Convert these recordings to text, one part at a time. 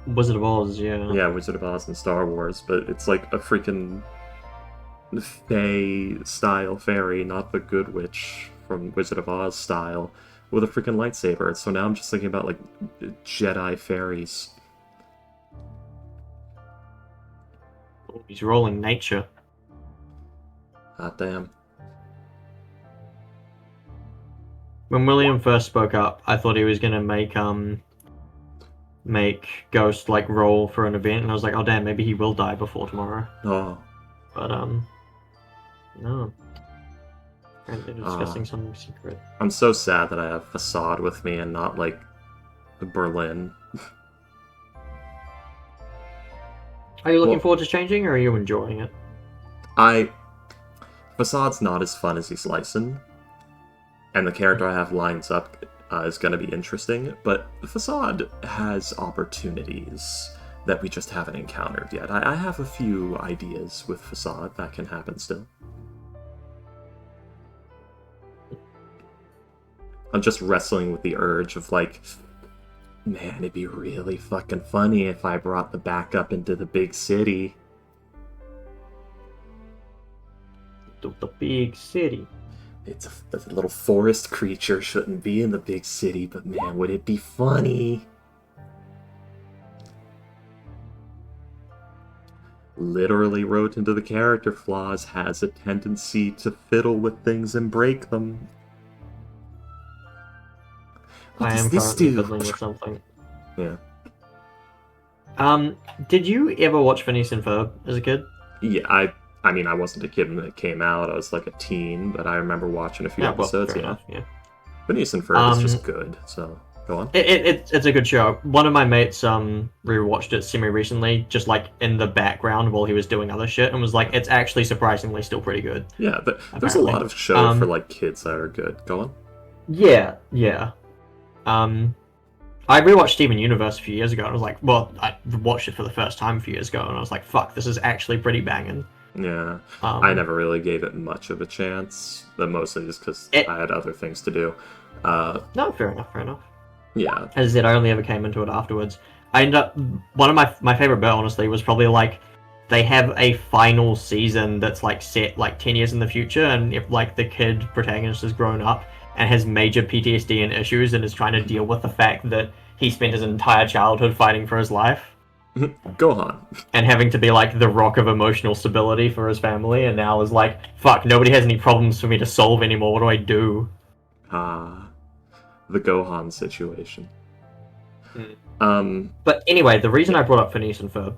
Wizard of Oz, yeah. Yeah, Wizard of Oz and Star Wars, but it's like a freaking Fey style fairy, not the Good Witch from Wizard of Oz style, with a freaking lightsaber. So now I'm just thinking about like Jedi fairies. He's rolling nature. God damn. When William first spoke up, I thought he was gonna make Ghost like roll for an event, and I was like, oh damn, maybe he will die before tomorrow. Oh. But no. Apparently they're discussing something secret. I'm so sad that I have Facade with me and not like Berlin. Are you looking forward to changing, or are you enjoying it? Facade's not as fun as he's licensed, and the character I have lines up is going to be interesting, but Facade has opportunities that we just haven't encountered yet. I have a few ideas with Facade that can happen still. I'm just wrestling with the urge of like, man, it'd be really fucking funny if I brought the backup into the big city. The big city. It's a little forest creature, shouldn't be in the big city, but man, would it be funny? Literally wrote into the character flaws, has a tendency to fiddle with things and break them. What I does am this currently do? fiddling with something. Yeah. Did you ever watch Phineas and Ferb as a kid? Yeah, I mean, I wasn't a kid when it came out. I was like a teen, but I remember watching a few episodes. Fair Yeah. enough, yeah. Phineas and Ferb is just good, so go on. It's a good show. One of my mates rewatched it semi-recently, just like in the background while he was doing other shit, and was like, it's actually surprisingly still pretty good. Yeah, there's a apparently. lot of shows for like kids that are good. Go on. Yeah. I rewatched Steven Universe a few years ago, and I was like, well, I watched it for the first time a few years ago, and I was like, fuck, this is actually pretty banging. Yeah, I never really gave it much of a chance, but mostly just because I had other things to do. No, fair enough. Yeah. As I said, I only ever came into it afterwards. I ended up, one of my favorite bit, honestly, was probably like, they have a final season that's like set like 10 years in the future, and if like the kid protagonist has grown up and has major PTSD and issues and is trying to deal with the fact that he spent his entire childhood fighting for his life. Gohan. And having to be like the rock of emotional stability for his family, and now is like, fuck, nobody has any problems for me to solve anymore, what do I do? The Gohan situation. But anyway, the reason I brought up Phineas and Ferb,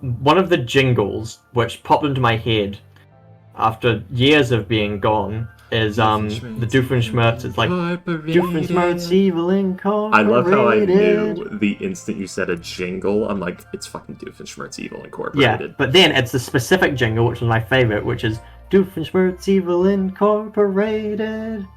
one of the jingles which popped into my head after years of being gone is the Doofenshmirtz. It's like Doofenshmirtz Evil Incorporated. I love how I knew the instant you said a jingle. I'm like, it's fucking Doofenshmirtz Evil Incorporated. Yeah, but then it's the specific jingle, which is my favorite, which is Doofenshmirtz Evil Incorporated.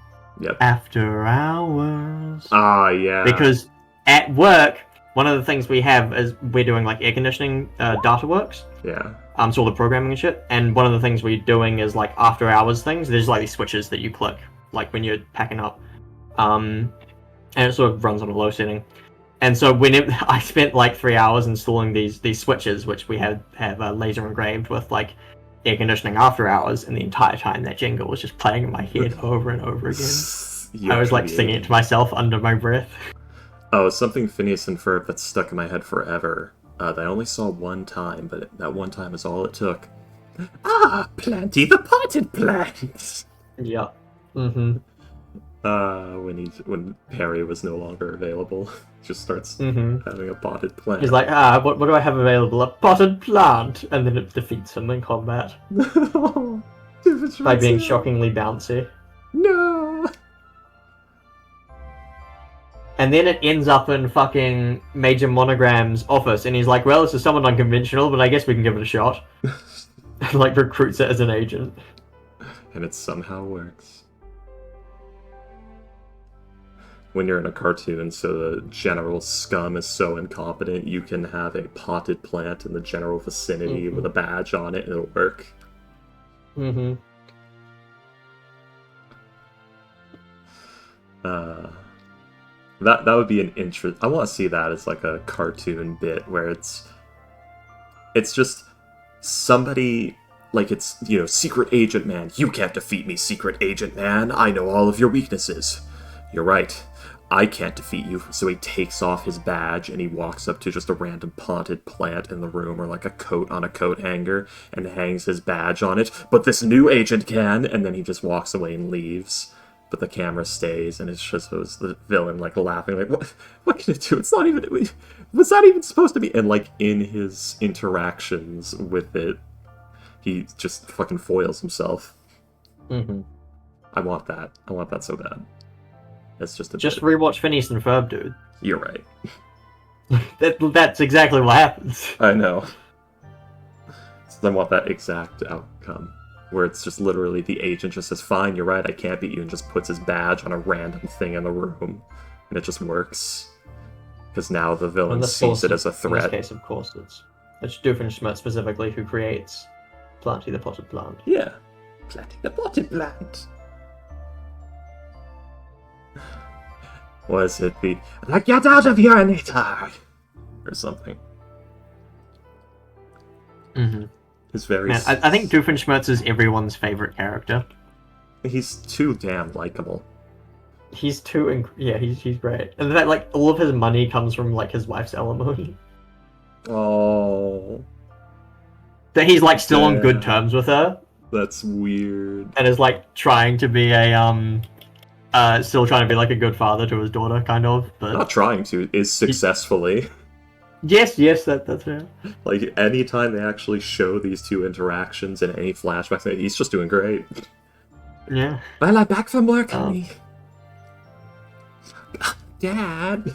Yep. After hours. Ah, yeah. Because at work, one of the things we have is we're doing like air conditioning data works. Yeah. So all the programming and shit. And one of the things we're doing is like after hours things. There's like these switches that you click, like when you're packing up. And it sort of runs on a low setting. And so whenever I spent like 3 hours installing these switches, which we have laser engraved with like air conditioning after hours, and the entire time that jingle was just playing in my head over and over again. I was like singing it to myself under my breath. Oh, something Phineas and Ferb that's stuck in my head forever. That I only saw one time, but that one time is all it took. Ah, Planty the potted plant! Yeah. Mm-hmm. When Perry was no longer available, just starts having a potted plant. He's like, what do I have available? A potted plant! And then it defeats him in combat. By being shockingly bouncy. No! And then it ends up in fucking Major Monogram's office, and he's like, well, this is somewhat unconventional, but I guess we can give it a shot. Like, recruits it as an agent. And it somehow works. When you're in a cartoon, so the general scum is so incompetent, you can have a potted plant in the general vicinity with a badge on it, and it'll work. That would be an interest. I want to see that as like a cartoon bit where it's just somebody, like, it's, Secret Agent Man. You can't defeat me, Secret Agent Man. I know all of your weaknesses. You're right. I can't defeat you. So he takes off his badge and he walks up to just a random potted plant in the room, or like a coat on a coat hanger, and hangs his badge on it. But this new agent can, and then he just walks away and leaves. But the camera stays, and it's just the villain, like, laughing, like, what can it do? It's not even... Was that even supposed to be? And, like, in his interactions with it, he just fucking foils himself. Mm-hmm. I want that. I want that so bad. That's just rewatch Phineas and Ferb, dude. You're right. That's exactly what happens. I know. So I want that exact outcome. Where it's just literally the agent just says, fine, you're right, I can't beat you, and just puts his badge on a random thing in the room. And it just works. Because now the villain sees it as a threat. In this case, of course, it's Doofenshmirtz specifically who creates Planty the Potted Plant. Yeah. Planty the Potted Plant. Was it the, like, get out of here, Anita! Or something. Mm-hmm. Is very. Man, I think Doofenshmirtz is everyone's favorite character. He's too damn likable. He's too, he's great, and that, like, all of his money comes from, like, his wife's alimony. Oh. That he's, like, still on good terms with her. That's weird. And is, like, trying to be still trying to be, like, a good father to his daughter, kind of. But not trying to, is successfully. Yes, that's fair. Like, anytime they actually show these two interactions in any flashbacks, he's just doing great. Yeah. Well, I'm back from work, honey. Dad.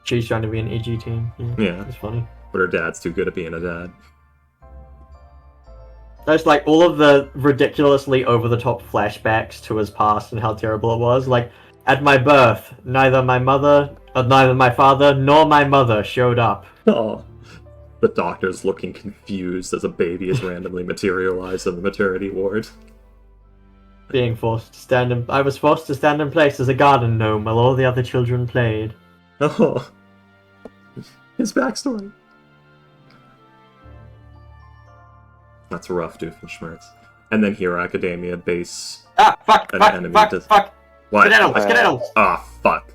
She's trying to be an edgy teen. Yeah. It's funny. But her dad's too good at being a dad. There's, like, all of the ridiculously over-the-top flashbacks to his past and how terrible it was. Like, at my birth, neither my father nor my mother showed up. Oh. The doctor's looking confused as a baby is randomly materialized in the maternity ward. I was forced to stand in place as a garden gnome while all the other children played. Oh. His backstory. That's rough, Doofenshmirtz. And then Hero Academia base fuck! What? Skedaddle! Ah, fuck.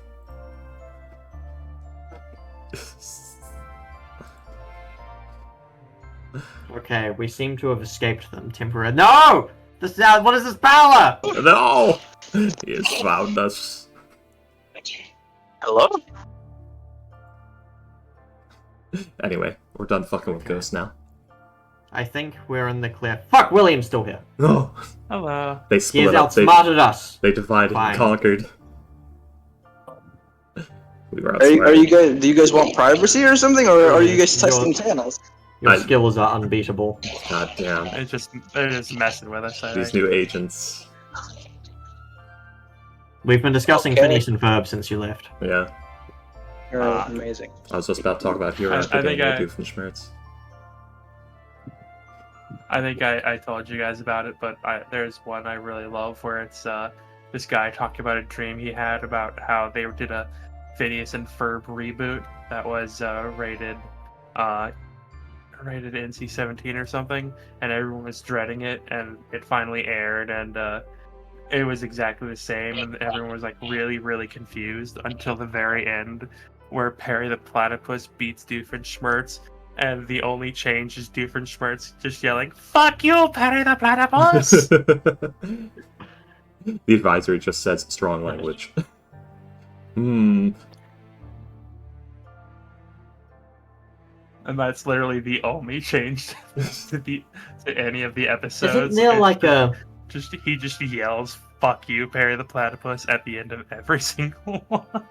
Okay, we seem to have escaped them temporarily. No! What is this power? No! He has found us. Hello? Anyway, we're done fucking with ghosts now. I think we're in the clear. Fuck, William's still here. No! Hello. They He split has up. outsmarted us. They divided Fine. and conquered. We were Are you guys? Do you guys want privacy or something, or are you guys testing channels? Your skills are unbeatable. God damn. They're just messing with us. These new agents. We've been discussing Phineas and Ferb since you left. Yeah. You're amazing. I was just about to talk about Hero Academia, Doofenshmirtz. I think I told you guys about it, but there's one I really love where it's this guy talking about a dream he had about how they did a Phineas and Ferb reboot that was rated NC-17 or something, and everyone was dreading it, and it finally aired, and it was exactly the same, and everyone was like really, really confused until the very end, where Perry the Platypus beats Doofenshmirtz, and the only change is Doofenshmirtz just yelling, "Fuck you, Perry the Platypus!" The advisory just says strong language. And that's literally the only change to any of the episodes. Isn't there like a... He just yells, "Fuck you, Perry the Platypus," at the end of every single one.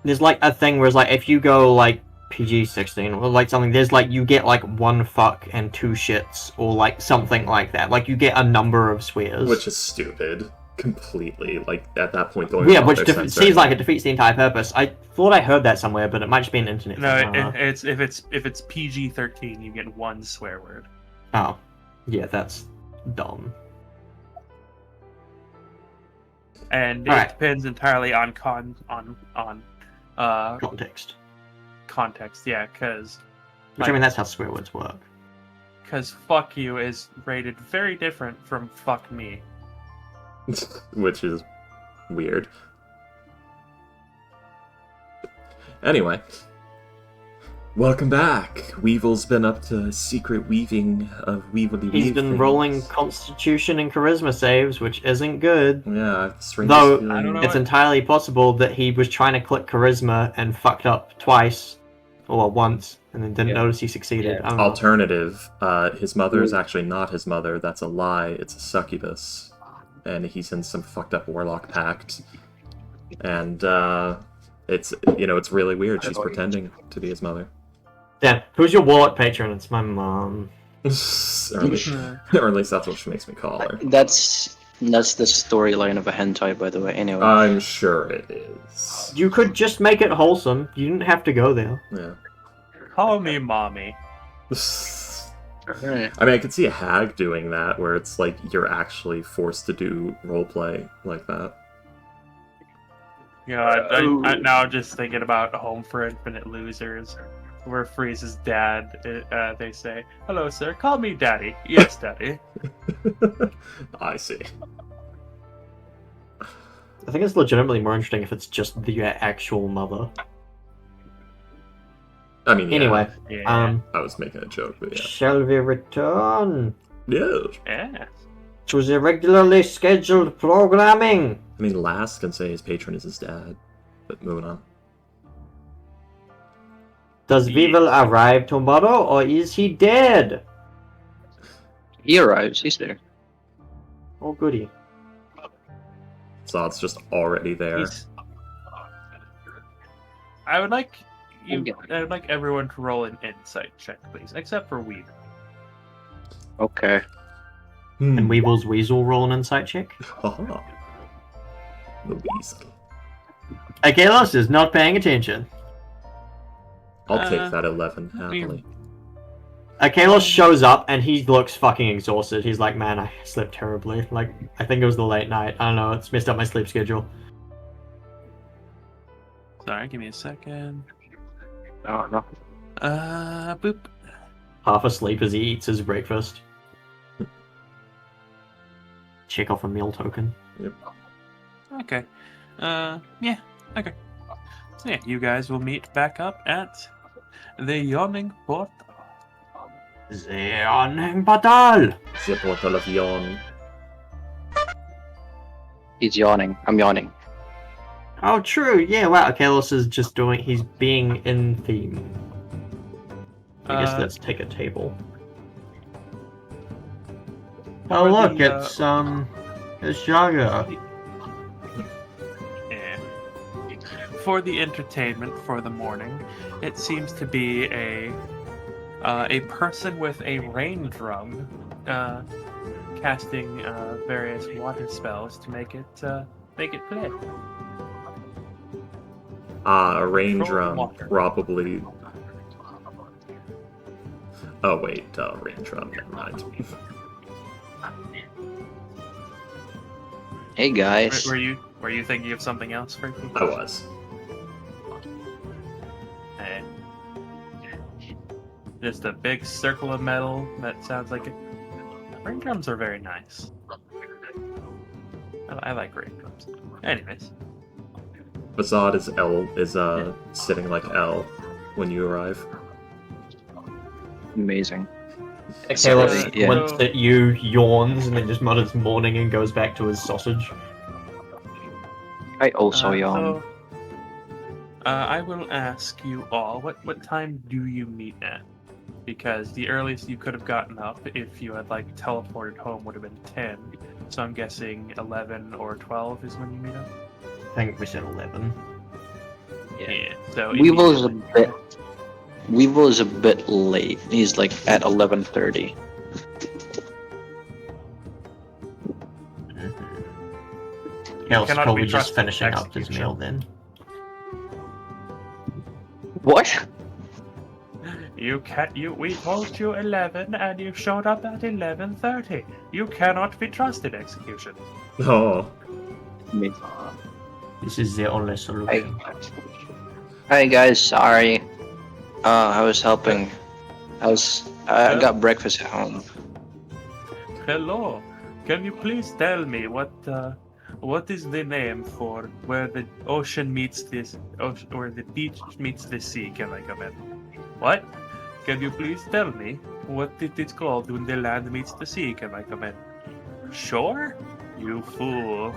There's like a thing where it's like, if you go like PG-16 or like something, there's like, you get like 1 fuck and 2 shits, or like something like that. Like, you get a number of swears. Which is stupid. Completely. Like, at that point, going yeah, which seems like it defeats the entire purpose. I thought I heard that somewhere, but it might just be an internet No, thing. it's if it's PG-13, you get 1 swear word. Oh. Yeah, that's dumb. and it Alright. depends entirely on Context. context. Yeah, because Which, I mean, that's how swear words work. fuck you is rated very different from fuck me. Which is weird. Anyway, welcome back. Weevil's been up to secret weaving of Weevily He's Weave been things. rolling Constitution and Charisma saves, which isn't good. Yeah, strange. Though, I don't know. it's entirely possible that he was trying to click Charisma and fucked up twice, or once, and then didn't Yeah. notice he succeeded. Yeah. I don't know. Alternative, his mother is actually not his mother. That's a lie. It's a succubus, and he's in some fucked up warlock pact. And it's it's really weird. She's pretending to be his mother. Dan, who's your warlock patron? It's my mom. or at least that's what she makes me call her. That's the storyline of a hentai, by the way. Anyway. I'm sure it is. You could just make it wholesome. You didn't have to go there. Yeah. Call me mommy. Right. I mean, I could see a hag doing that, where it's like you're actually forced to do roleplay like that. I'm now just thinking about Home for Infinite Losers, where Freeze's dad, they say, "Hello, sir. Call me Daddy." Yes, Daddy. I see. I think it's legitimately more interesting if it's just the actual mother. I mean, yeah, Anyway, Yeah. I was making a joke, but yeah. shall we return Yeah. Yeah. to the regularly scheduled programming? I mean, Last can say his patron is his dad, but moving on. Does Weevil arrive tomorrow, or is he dead? He arrives. He's there. Oh, goody. Zod's just already there. I would like Okay. I would like everyone to roll an insight check, please, except for Weaver. Okay. And Weevil's Weasel roll an insight check? Haha. The weasel. Akalos is not paying attention. I'll take that 11 happily. Akalos shows up and he looks fucking exhausted. He's like, man, I slept terribly. Like, I think it was the late night. I don't know, it's messed up my sleep schedule. Sorry, give me a second. No. Boop. Half asleep as he eats his breakfast. Check off a meal token. Okay. Yeah. Okay. So yeah, you guys will meet back up at the Yawning Portal. The Yawning Portal! The portal of yawn. He's yawning. I'm yawning. Oh, true. Yeah, wow. Akalos is just doing. He's being in theme. I guess let's take a table. Oh, for look, the, it's Jaga. Yeah. For the entertainment for the morning, it seems to be a person with a rain drum casting various water spells to make it play. A rain Control drum, water. probably. Oh wait, rain drum. Never mind. Hey guys. Were you thinking of something else, Frankie? I was. Hey. Just a big circle of metal that sounds like it. Rain drums are very nice. I like rain drums. Anyways. Bazad is sitting like L when you arrive. Amazing. Akalos Yeah. winks at you, yawns, and then just mutters morning and goes back to his sausage. I also yawn. I will ask you all, what time do you meet at? Because the earliest you could have gotten up if you had like teleported home would have been 10. So I'm guessing 11 or 12 is when you meet up. I think we said 11. Yeah. So Weevil is a bit late. He's like at 11:30. Akalos cannot probably be just trusted finishing to up his execute meal you. then. What? We told you 11 and you showed up at 11:30. You cannot be trusted, execution. Oh, Me. This is the only solution. Hi guys, sorry. I was helping. I got breakfast at home. Hello. Can you please tell me what is the name for where the ocean meets this ocean, where the beach meets the sea? Can I come in? What? Can you please tell me what it is called when the land meets the sea? Can I come in? Sure? You fool.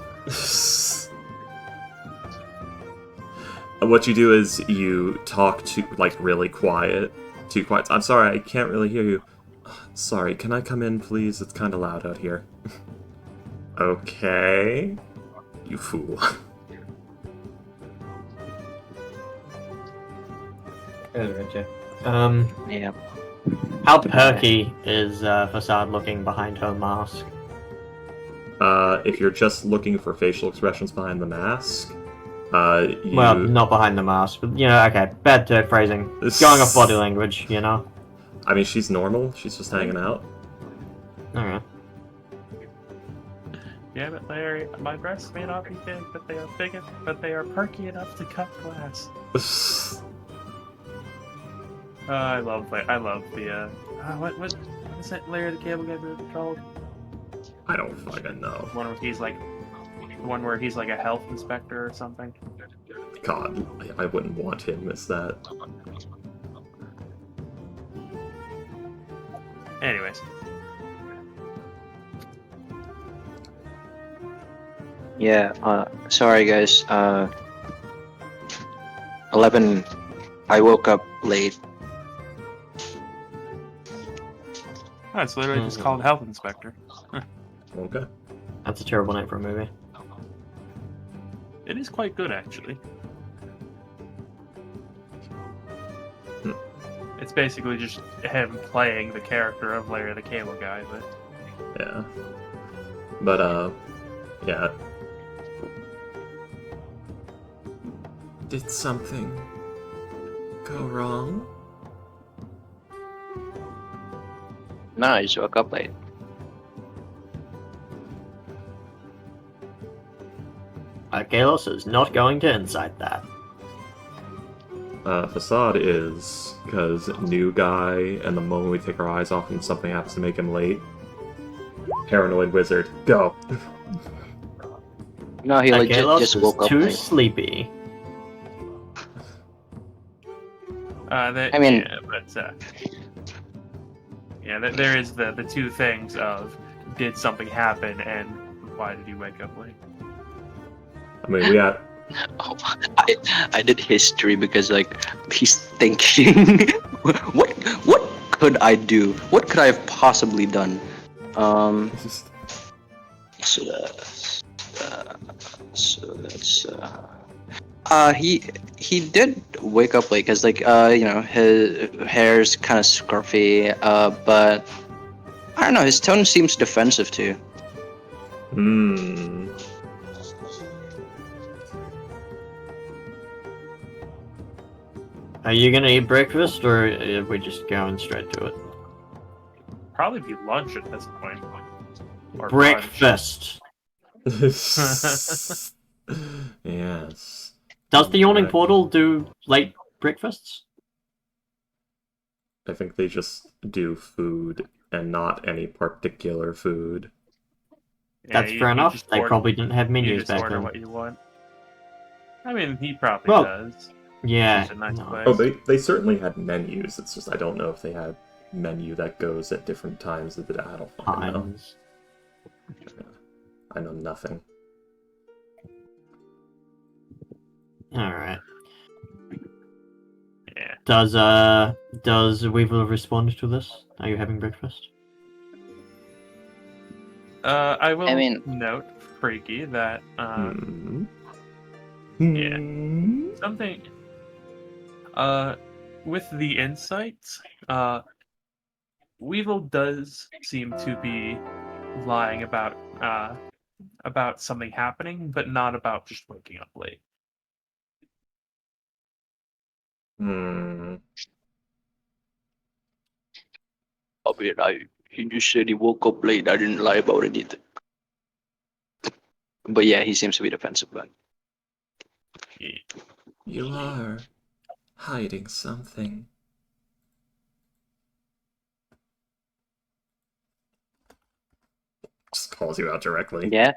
What you do is you talk to like really quiet, too quiet. I'm sorry, I can't really hear you. Sorry, can I come in, please? It's kind of loud out here. Okay, you fool. Yeah. How perky is Facade looking behind her mask? If you're just looking for facial expressions behind the mask, you... Well, not behind the mask, but okay, bad turd phrasing. Going off body language, I mean, she's normal. She's just hanging out. Alright. Yeah, but Larry, my breasts may not be big, but they are but they are perky enough to cut glass. I love the what is that Larry the Cable Guy movie called? I don't fucking know. One where he's like a health inspector or something. God, I wouldn't want him as that. Anyways. Yeah. Sorry guys. 11. I woke up late. Oh, it's literally just called Health Inspector. Okay. That's a terrible name for a movie. It is quite good, actually. It's basically just him playing the character of Larry the Cable Guy, but... Yeah. But, yeah. Did something go wrong? No, I just woke up late. Kalos is not going to incite that. Facade is, because new guy, and the moment we take our eyes off him, something happens to make him late. Paranoid wizard, go! No, he legit Kalos just is woke up too late. sleepy. I mean- yeah, but yeah, there is the two things of did something happen and why did you wake up late? I mean, we had... Oh, I did history because like he's thinking, what could I do? What could I have possibly done? So that's he did wake up late because like his hair's kind of scruffy, but I don't know, his tone seems defensive too. Are you gonna eat breakfast, or are we just going straight to it? Probably be lunch at this point. Or Breakfast! Yes. Does the yawning Right. portal do late breakfasts? I think they just do food, and not any particular food. Yeah, That's you- fair you enough. just They order- probably didn't have You menus just back order then. what you want. I mean, he probably Well, does. Yeah. It's a nice no. place. Oh, they certainly had menus, it's just I don't know if they had menu that goes at different times of the day. I don't fucking know. Times. I know nothing. Alright. Yeah. Does Weevil respond to this? Are you having breakfast? I will I mean- note, Freaky, that Hmm. yeah. Hmm. something with the insights, Weevil does seem to be lying about something happening, but not about just waking up late. Hmm. I mean, he just said he woke up late. I didn't lie about anything. But yeah, he seems to be defensive. But You are hiding something. Just calls you out directly. yeah,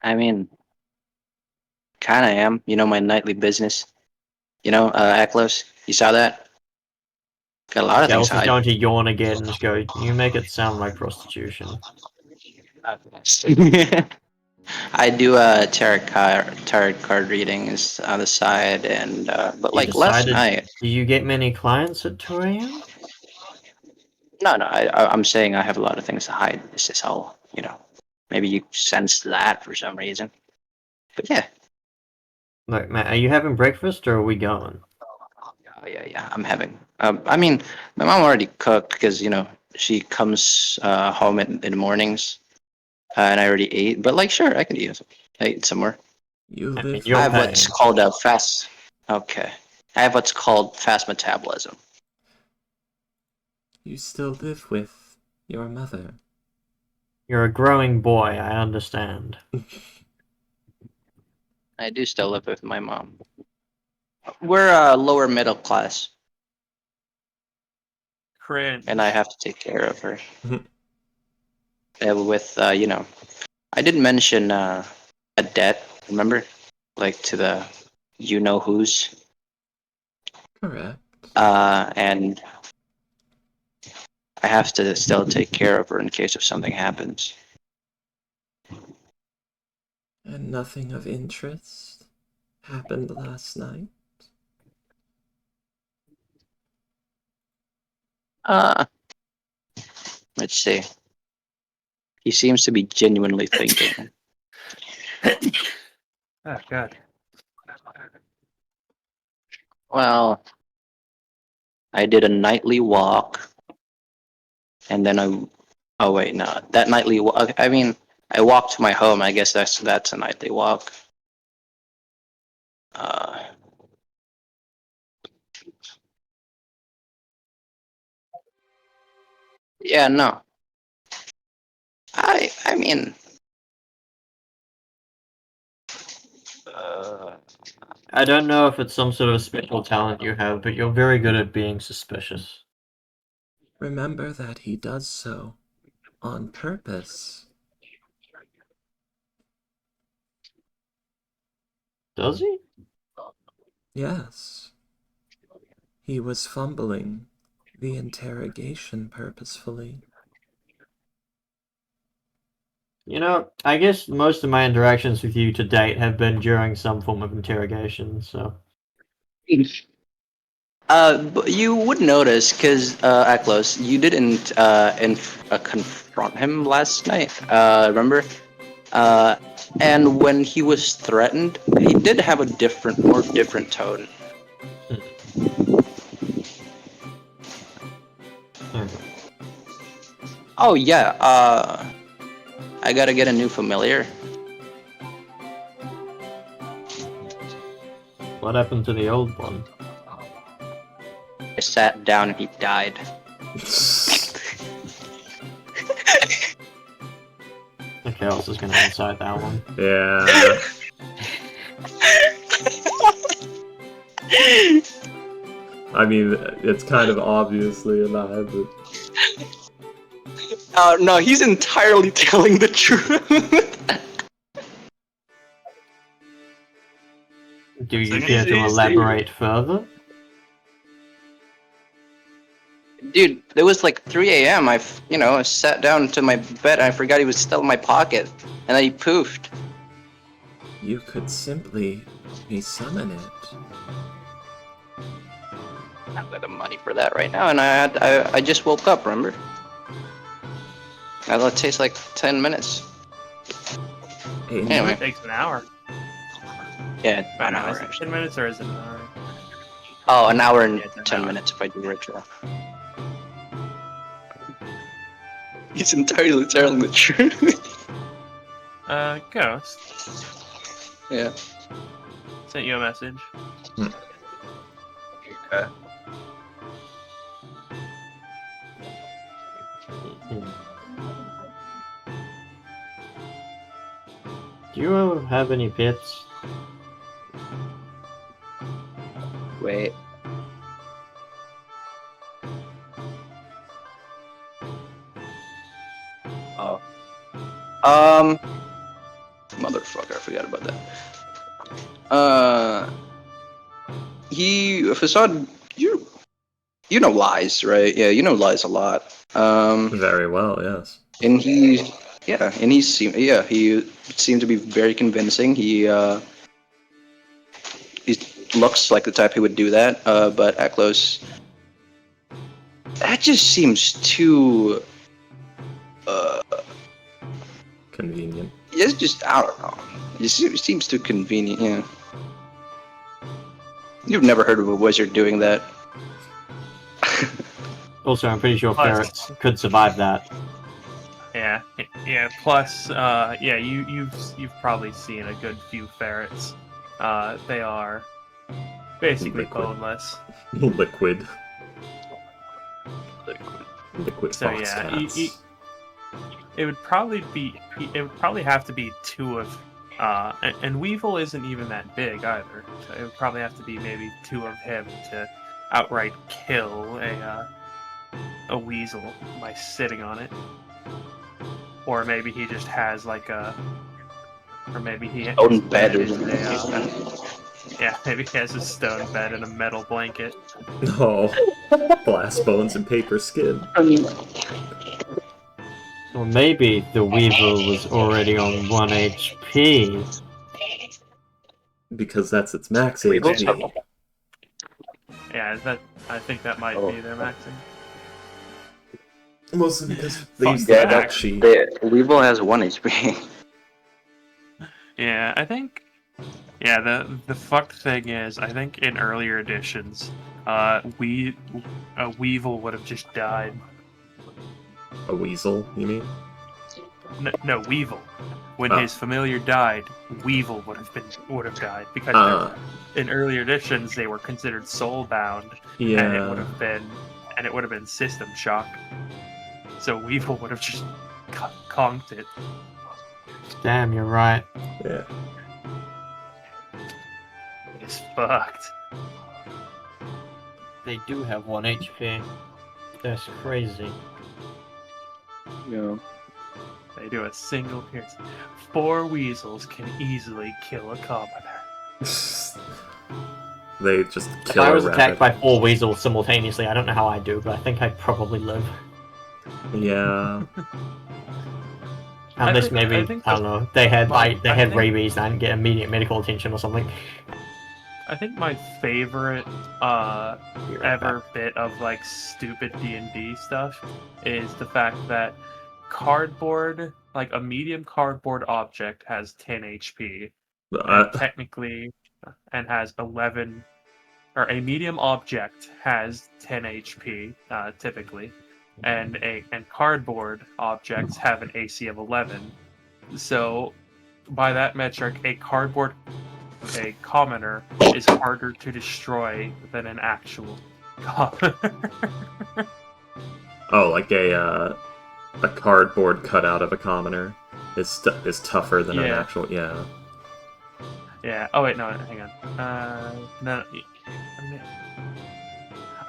I mean, kind of am. You know, my nightly business. You know, Aklos, you saw that? Got a lot of things Gals to is hide. going to yawn again and just go, you make it sound like prostitution. I do tarot card readings on the side, and but You like last decided, night. do you get many clients at 2 a.m.? No, I'm saying I have a lot of things to hide. This is all, you know. Maybe you sensed that for some reason. But yeah, Look, Matt, are you having breakfast or are we going? yeah. I'm having. I mean, my mom already cooked because you know she comes home in the mornings, and I already ate. But like, sure, I can eat. I ate somewhere. You I mean, live I you're have with... what's paying. called a fast. Okay, I have what's called fast metabolism. You still live with your mother. You're a growing boy, I understand. I do still live with my mom. We're lower middle class, Cringe. and I have to take care of her. With you know, I did mention a debt. Remember, like to the you know who's, Correct. and I have to still take care of her in case if something happens. And nothing of interest happened last night? Uh, let's see. He seems to be genuinely thinking. Oh god. Well, I did a nightly walk, and then I. Oh wait, no, that nightly walk. I mean, I walked to my home. I guess that's a nightly walk. Uh, yeah, no. I mean, uh, I don't know if it's some sort of special talent you have, but you're very good at being suspicious. Remember that he does so on purpose. Does he? Yes. He was fumbling the interrogation purposefully. You know, I guess most of my interactions with you to date have been during some form of interrogation, so... but you would notice because Aklos, you didn't confront him last night. Remember? Uh, and when he was threatened, he did have a more different tone. Oh yeah. I gotta get a new familiar. What happened to the old one? I sat down and he died. The chaos is gonna inside that one. Yeah. I mean, it's kind of obviously a lie, but... No, he's entirely telling the truth. Do you So care to he's- elaborate further? Dude, it was like 3 a.m. I sat down to my bed and I forgot he was still in my pocket. And then he poofed. You could simply resummon it. I've got the money for that right now, and I just woke up, remember? That'll take like 10 minutes. Anyway. It takes an hour. Yeah, An an hour. Is it 10 minutes or is it an hour? Oh, an hour and Yeah, it's an 10 hour. minutes if I do ritual. He's entirely telling the truth. Ghost. Yeah. Sent you a message. Okay. Do you have any pets? Wait. Oh. Motherfucker, I forgot about that. Facade, you know Lies, right? Yeah, you know Lies a lot. Very well, yes. And he seemed to be very convincing. He looks like the type who would do that. But at close, that just seems too. Convenient. It's just I don't know. It seems too convenient. Yeah. You've never heard of a wizard doing that. Also, I'm pretty sure Plus- ferrets could survive that. Yeah. Plus, you've probably seen a good few ferrets. They are basically Liquid. boneless. Liquid. Liquid So fox yeah, cats. it would probably have to be two of, and Weevil isn't even that big either. So it would probably have to be maybe two of him to outright kill a weasel by sitting on it, or maybe he just has like a, or maybe he Own his bed or is something. yeah, maybe he has a stone bed and a metal blanket. Oh, glass bones and paper skin. Or maybe the Weevil was already on 1 HP. Because that's its max Weevils HP. have- Yeah, I think that might be their maxing. Mostly because they Fuck use the that. deck sheet. The Weevil has 1 HP. Yeah, I think. Yeah, the fucked thing is, I think in earlier editions, Weevil would have just died. A weasel, you mean? No, Weevil. When Oh. his familiar died, Weevil would have died because in earlier editions they were considered soul-bound, and it would have been system shock. So Weevil would have just conked it. Damn, you're right. Yeah. It's fucked. They do have 1 HP. That's crazy. Yeah. They do a single pierce. 4 weasels can easily kill a commoner. They just If kill I a was rabbit. attacked by 4 weasels simultaneously, I don't know how I do, but I think I'd probably live. Yeah. Unless maybe, I don't know, they had rabies and I didn't get immediate medical attention or something. I think my favorite ever bit of like stupid D&D stuff is the fact that cardboard, like a medium cardboard object, has 10 HP, and technically, and has 11, or a medium object has 10 HP typically, and cardboard objects have an AC of 11. So, by that metric, a commoner is harder to destroy than an actual commoner. Oh, like a cardboard cutout of a commoner is tougher than an actual. Yeah. Yeah. Oh wait, no, hang on. No.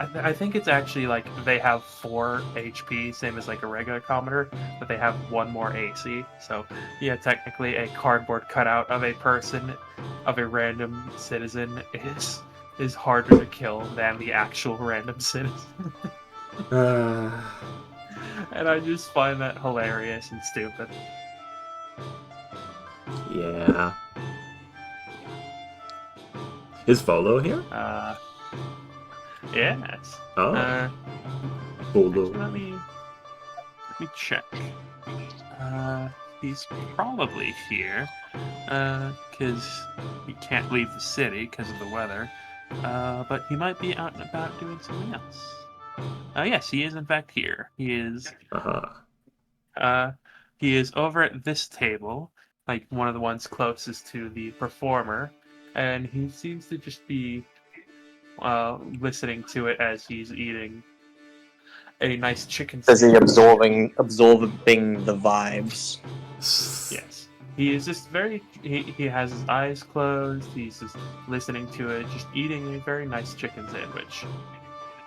I think it's actually like they have 4 HP, same as like a regular commoner, but they have 1 more AC. So yeah, technically a cardboard cutout of a person, of a random citizen, is harder to kill than the actual random citizen. And I just find that hilarious and stupid. Yeah. Is Volo here? Yes. Oh. Volo. Let me check. He's probably here, because he can't leave the city because of the weather. But he might be out and about doing something else. Yes, he is in fact here. He is. He is over at this table, like one of the ones closest to the performer, and he seems to just be listening to it as he's eating a nice chicken Is he sandwich. absorbing the vibes? Yes. he is just very. He has his eyes closed. He's just listening to it, just eating a very nice chicken sandwich.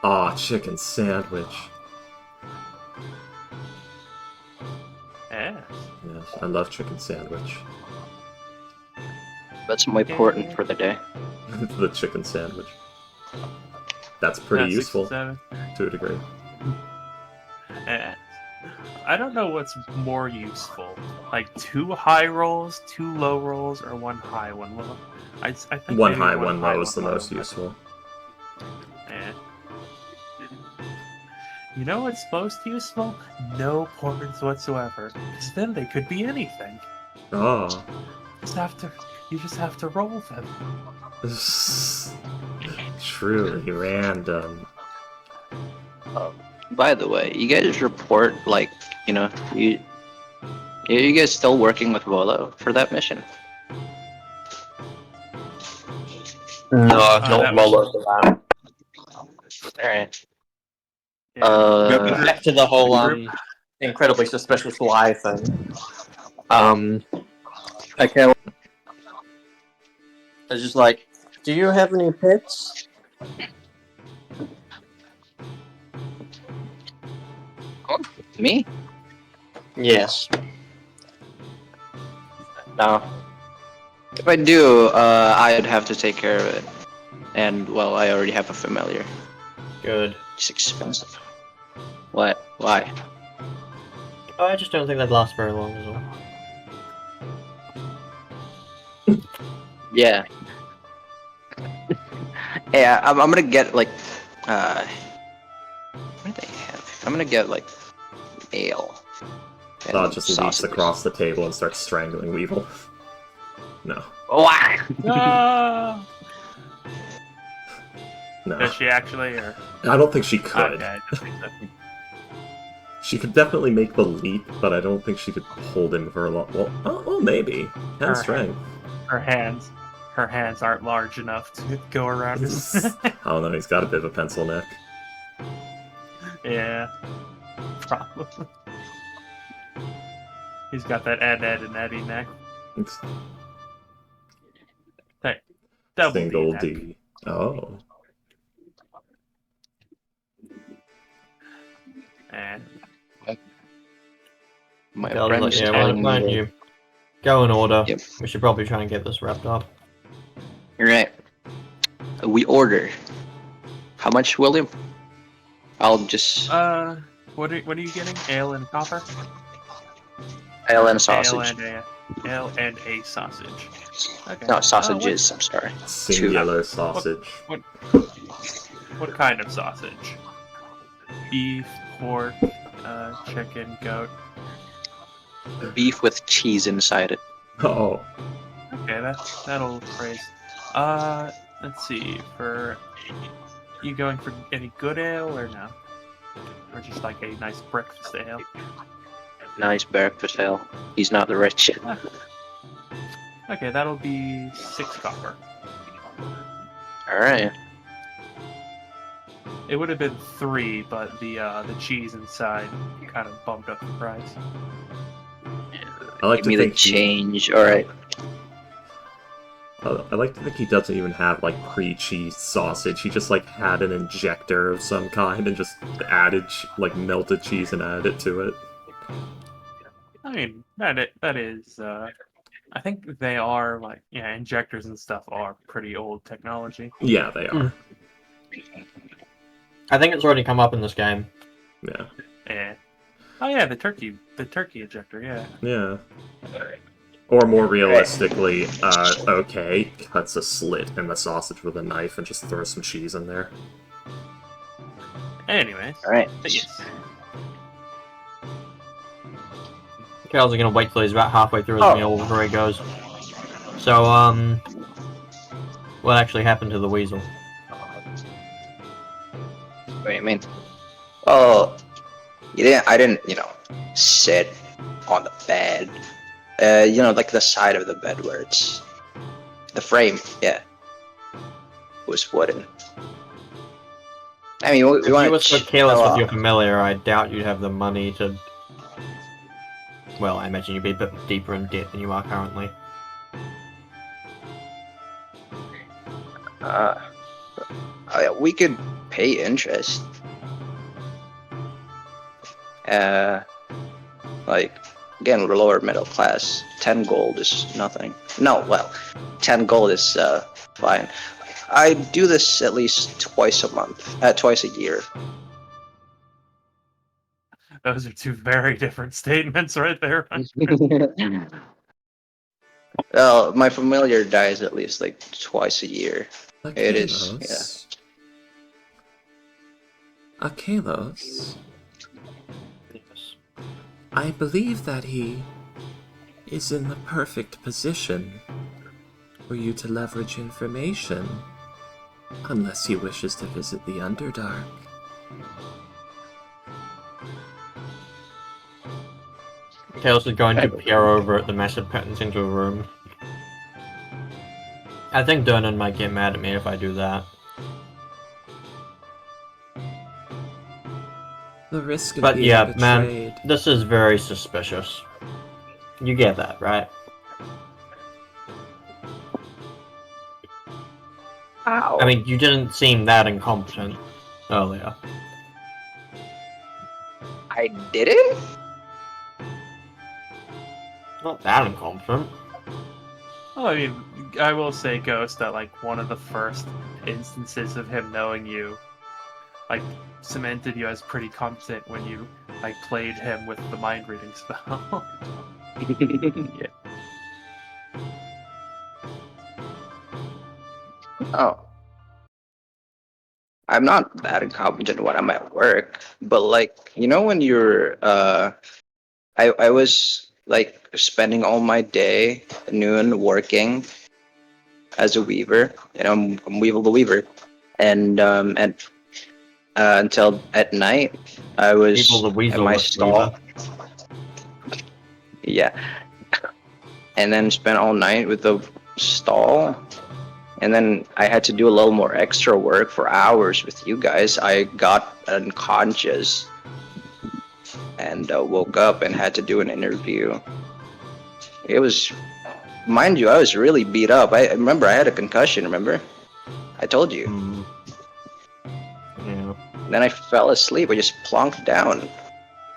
Aw, chicken sandwich. Yeah. Yes, I love chicken sandwich. That's more important for the day. The chicken sandwich. That's pretty 6 and useful 7. to a degree. Eh. I don't know what's more useful, like 2 high rolls, 2 low rolls, or 1 high, 1 low. I think One maybe high, one high, low is the one low, most but- useful. Eh. You know what's most useful? No points whatsoever, because then they could be anything. Oh. You just have to roll them. Truly random. By the way, you guys report like you guys still working with Volo for that mission? No, that not was- Volo for that. All right. Yeah. Going back to the whole incredibly suspicious lie thing. Okay. I was just like, do you have any pets? Me? Yes. No. If I do, I'd have to take care of it. And well, I already have a familiar. Good. It's expensive. What? Why? Oh, I just don't think they'd last very long as well. Yeah. Yeah, I'm gonna get like what do they have? I'm gonna get like ale. and Thought just leaps sausages. across the table and starts strangling Weevil. No. Wah! Ah! No. Does she actually, or I don't think she could. okay? I just think that- She could definitely make the leap, but I don't think she could hold him for a long. Well, maybe. Her Hand strength. her hands aren't large enough to go around his. I don't know. He's got a bit of a pencil neck. Yeah, probably. He's got that Ed and Eddie neck. It's Hey, double single D. neck. D. Oh. And My Okay, I was friend's like, yeah, telling why don't me. you go in order? Yep. We should probably try and get this wrapped up. You're right. We order. How much, William? I'll just what are you getting? Ale and copper. ale and sausage. Ale and a sausage. Okay. No, sausages. I'm sorry. Singular sausage. What kind of sausage? Beef, pork, chicken, goat. Beef with cheese inside it. Oh. Okay, that'll praise. Let's see. For you going for any good ale or no? Or just like a nice breakfast ale? Nice breakfast ale. He's not the rich. Okay, that'll be 6 copper. All right. It would have been 3, but the cheese inside kind of bumped up the price. I like Give to me the think change. All right. I like to think he doesn't even have like pre-cheese sausage. He just like had an injector of some kind and just added like melted cheese and added it to it. I mean, that is. I think they are like injectors and stuff are pretty old technology. Yeah, they are. I think it's already come up in this game. Yeah. Yeah. Oh yeah, the turkey ejector. Yeah. Yeah. Or more realistically, okay, cuts a slit in the sausage with a knife and just throws some cheese in there. Anyways. All right. But yes. Cal's gonna wait till he's about halfway through his Oh. meal before he goes. So, what actually happened to the weasel? Wait, I mean, oh, I didn't, sit on the bed. Like the side of the bed where it's the frame. Yeah, was wooden. I mean, If you were so careless with your familiar, I doubt you'd have the money to Well, I imagine you'd be a bit deeper in debt than you are currently. We could pay interest. Like, again, we're lower middle class. 10 gold is nothing. No, well, 10 gold is fine. I do this at least twice a month, twice a year. Those are two very different statements right there. Well, my familiar dies at least like twice a year. Like It is, Kalos. Kalos. I believe that he is in the perfect position for you to leverage information, unless he wishes to visit the Underdark. Chaos is going to peer over at the massive curtains into a room. I think Durnan might get mad at me if I do that. The risk of But being yeah, betrayed. man, this is very suspicious. You get that, right? Ow. I mean, you didn't seem that incompetent earlier. I didn't? Not that incompetent. Well, I mean, I will say, Ghost, that like one of the first instances of him knowing you, like, cemented you as pretty competent when you like played him with the mind reading spell. Yeah. Oh. I'm not that incompetent when I'm at work, but like, you know, when you're, I was like spending all my day at noon working as a weaver, you know, I'm Weevil the Weaver, and until at night, I was People the at weasel my with stall. Yeah, and then spent all night with the stall. And then I had to do a little more extra work for hours with you guys. I got unconscious and woke up and had to do an interview. It was, mind you, I was really beat up. I remember I had a concussion, remember? I told you. Hmm. Yeah. Then I fell asleep. I just plonked down.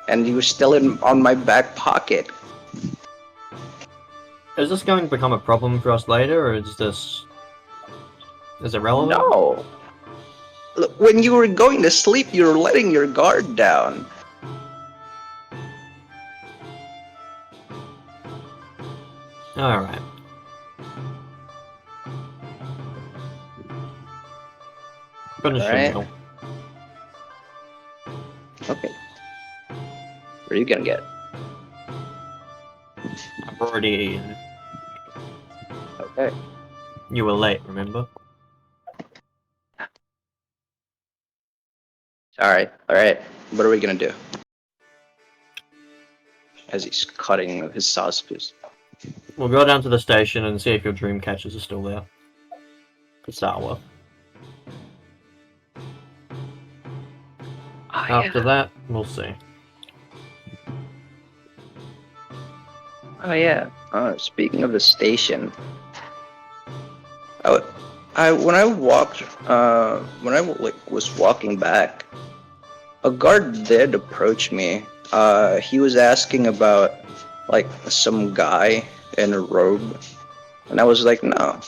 And he was still on my back pocket. Is this going to become a problem for us later, or is this... Is it relevant? No. Look, when you were going to sleep, you were letting your guard down. Alright. Finish your Alright. meal. Okay. What are you gonna get? I've already eaten. Okay. You were late, remember? Alright, alright. What are we gonna do? As he's cutting his sausages. We'll go down to the station and see if your dream catchers are still there. To start with. After that, we'll see. Oh yeah. Speaking of the station, when I walked, when I was walking back, a guard did approach me. He was asking about like some guy in a robe, and I was like, no,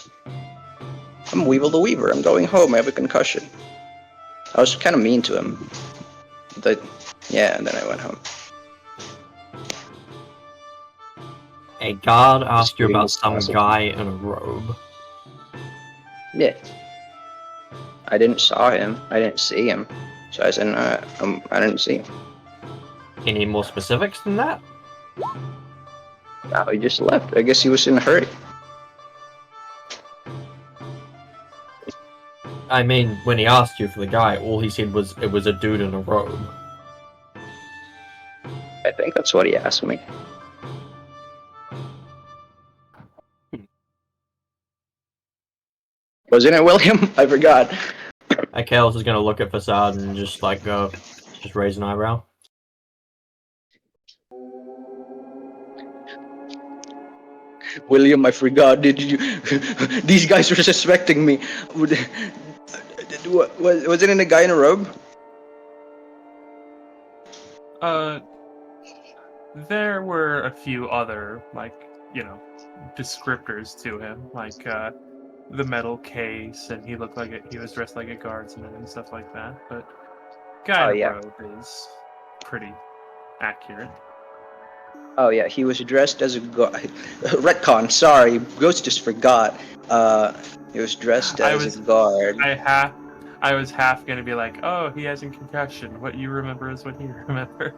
I'm Weevil the Weaver. I'm going home. I have a concussion. I was kind of mean to him. But yeah, and then I went home. A guard asked you eating about this some sausage. guy in a robe. Yeah. I didn't saw him. I didn't see him. So I said, I didn't see him. Any more specifics than that? No, he just left. I guess he was in a hurry. I mean, when he asked you for the guy, all he said was it was a dude in a robe. I think that's what he asked me. Wasn't it, William? I forgot. Chaos is gonna look at Facade and just like just raise an eyebrow. William, I forgot. Did you? These guys were suspecting me. Was it in a guy in a robe? There were a few other, descriptors to him, the metal case, and he looked like he was dressed like a guardsman and stuff like that. But guy in a robe is pretty accurate. Oh yeah, he was dressed as a retcon. Sorry, Ghost just forgot. He was dressed as a guard. I was half gonna be like, oh, he has a concussion. What you remember is what he remembers.